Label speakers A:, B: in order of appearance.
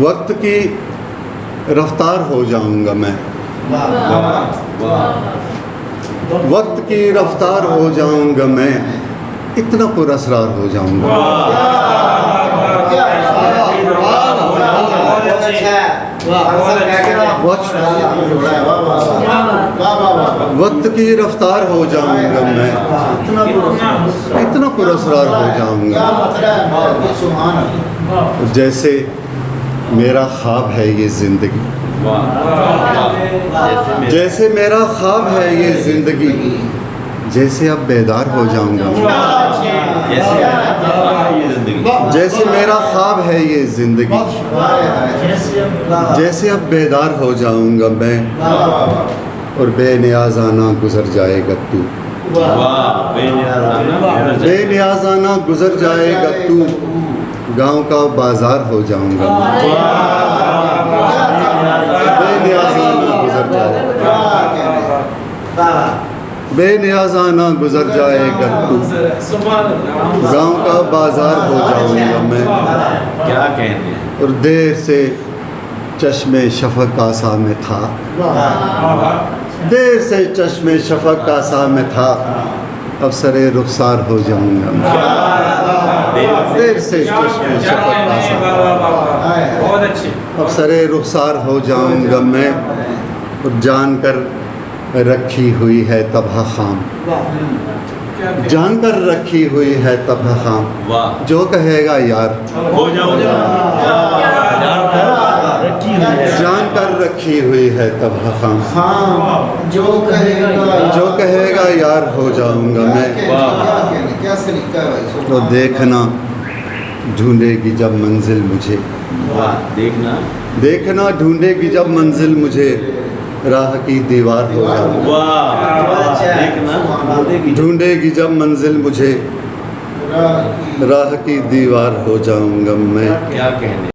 A: وقت کی رفتار ہو جاؤں گا میں، وقت کی رفتار ہو جاؤں گا میں، اتنا پر اسرار ہو جاؤں گا۔ وقت کی رفتار ہو جاؤں گا میں، اتنا پر اسرار ہو جاؤں گا، جیسے میرا خواب ہے یہ زندگی، جیسے میرا خواب ہے یہ زندگی، جیسے اب بیدار ہو جاؤں گا، جیسے میرا خواب ہے یہ زندگی، جیسے اب بیدار ہو جاؤں گا میں، اور بے نیازانہ گزر جائے گا تو، بے نیازانہ گزر جائے گا تو، گاؤں کا بازار ہو جاؤں گا میں، بے نیازانہ گزر جائے گا، بے نیازانہ گزر جائے گا تو، گاؤں کا بازار ہو جاؤں گا میں،
B: کیا کہتے ہیں،
A: اور دیر سے چشم شفق آسا میں تھا، دیر سے چشم شفق آسا میں تھا، اب سرے رخسار ہو جاؤں گا میں، دیر سے چشم شفق آسا، اب سرے رخسار ہو جاؤں گا میں، اور جان کر رکھی ہوئی ہے تباہ خام، جان کر رکھی ہوئی ہے تباہ خام، جو کہے گا یار جان کر رکھی ہوئی ہے تباہ خام، جو کہے گا یار ہو جاؤں گا میں، تو دیکھنا ڈھونڈے گی جب منزل مجھے، دیکھنا ڈھونڈے گی جب منزل مجھے، راہ کی دیوار ہو جاؤں گا، ڈھونڈے گی جب منزل مجھے، راہ کی دیوار ہو جاؤں گا میں۔
B: کیا کہنے